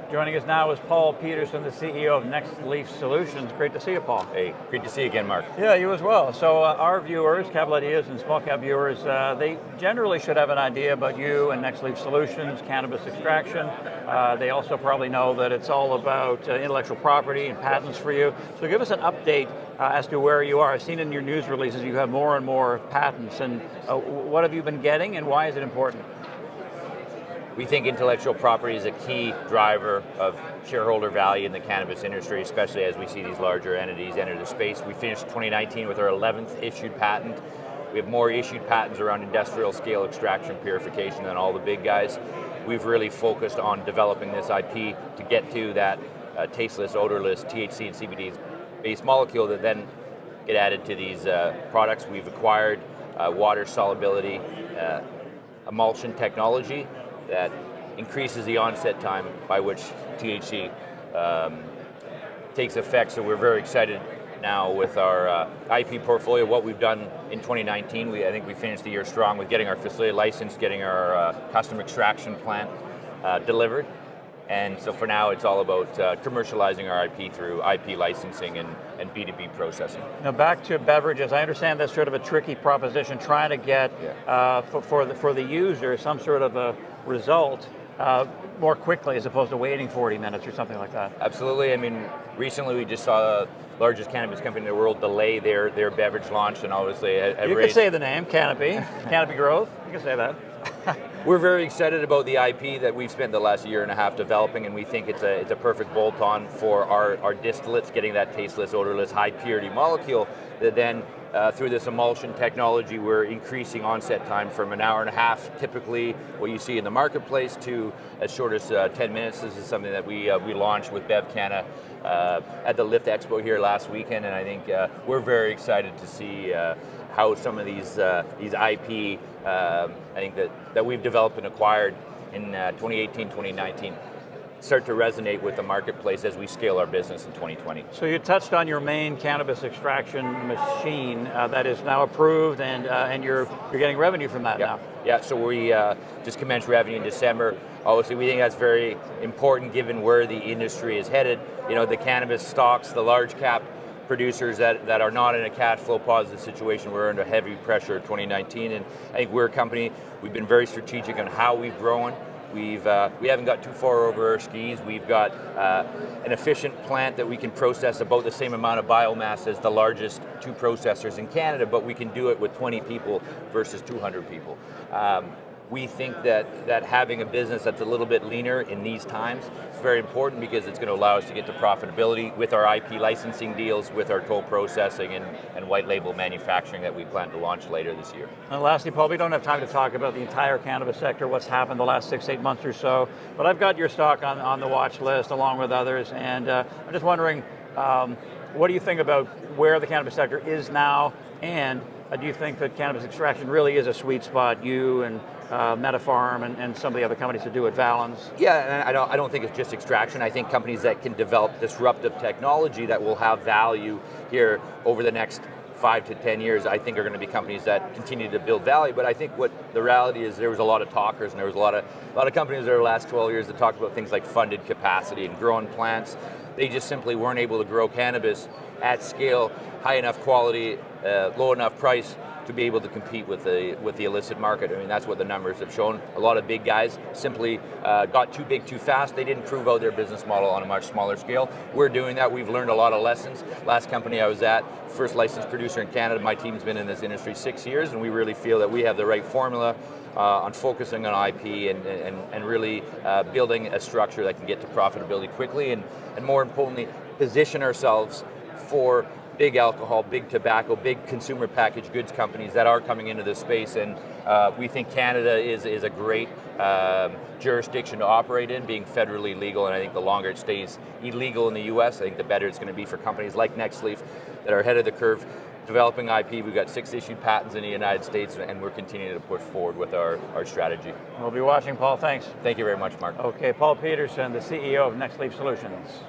Joining us now is Paul Pedersen, the CEO of Nextleaf Solutions. Great to see you, Paul. Hey, great to see you again, Mark. Yeah, you as well. So our viewers, Capital Ideas and small cap viewers, they generally should have an idea about you and Nextleaf Solutions, cannabis extraction. They also probably know that it's all about intellectual property and patents for you. So give us an update as to where you are. I've seen in your news releases you have more and more patents, and what have you been getting and why is it important? We think intellectual property is a key driver of shareholder value in the cannabis industry, especially as we see these larger entities enter the space. We finished 2019 with our 11th issued patent. We have more issued patents around industrial scale extraction purification than all the big guys. We've really focused on developing this IP to get to that tasteless, odorless THC and CBD based molecule that then get added to these products. We've acquired water solubility emulsion technology that increases the onset time by which THC takes effect. So we're very excited now with our IP portfolio, what we've done in 2019. I think we finished the year strong with getting our facility licensed, getting our custom extraction plant delivered. And so for now, it's all about commercializing our IP through IP licensing and B2B processing. Now back to beverages, I understand that's sort of a tricky proposition, trying to get for the user some sort of a result more quickly as opposed to waiting 40 minutes or something like that. Absolutely. I mean, recently we just saw the largest cannabis company in the world delay their beverage launch, and obviously you could say the name, Canopy, Canopy Growth, you can say that. We're very excited about the IP that we've spent the last year and a half developing, and we think it's a perfect bolt-on for our distillates, getting that tasteless, odorless, high purity molecule that then through this emulsion technology, we're increasing onset time from an hour and a half, typically what you see in the marketplace, to as short as 10 minutes. This is something that we launched with BevCanna at the Lift Expo here last weekend, and I think we're very excited to see how some of these IP, I think that we've developed and acquired in 2018, 2019, start to resonate with the marketplace as we scale our business in 2020. So you touched on your main cannabis extraction machine that is now approved, and you're getting revenue from that now. Yeah, so we just commenced revenue in December. Obviously, we think that's very important given where the industry is headed. You know, the cannabis stocks, the large cap producers that are not in a cash flow positive situation, we're under heavy pressure in 2019, and I think we're a company, we've been very strategic on how we've grown. We haven't got too far over our skis. We've got an efficient plant that we can process about the same amount of biomass as the largest two processors in Canada, but we can do it with 20 people versus 200 people. We think that having a business that's a little bit leaner in these times is very important because it's going to allow us to get to profitability with our IP licensing deals, with our toll processing and white label manufacturing that we plan to launch later this year. And lastly, Paul, we don't have time to talk about the entire cannabis sector, what's happened the last 6-8 months or so, but I've got your stock on the watch list along with others, and I'm just wondering, what do you think about where the cannabis sector is now, and do you think that cannabis extraction really is a sweet spot, you and MetaPharm and some of the other companies that do it, Valens? Yeah, and I don't think it's just extraction. I think companies that can develop disruptive technology that will have value here over the next 5 to 10 years, I think are going to be companies that continue to build value. But I think what the reality is, there was a lot of talkers, and there was a lot of companies over the last 12 years that talked about things like funded capacity and growing plants. They just simply weren't able to grow cannabis at scale, high enough quality, low enough price to be able to compete with the illicit market. I mean, that's what the numbers have shown. A lot of big guys simply got too big too fast. They didn't prove out their business model on a much smaller scale. We're doing that. We've learned a lot of lessons. Last company I was at, first licensed producer in Canada, my team's been in this industry 6 years, and we really feel that we have the right formula on focusing on IP and really building a structure that can get to profitability quickly, and more importantly, position ourselves for big alcohol, big tobacco, big consumer packaged goods companies that are coming into this space, and we think Canada is a great jurisdiction to operate in, being federally legal, and I think the longer it stays illegal in the US, I think the better it's going to be for companies like Nextleaf that are ahead of the curve, developing IP. We've got 6 issued patents in the United States, and we're continuing to push forward with our strategy. We'll be watching, Paul. Thanks. Thank you very much, Mark. Okay, Paul Pedersen, the CEO of Nextleaf Solutions.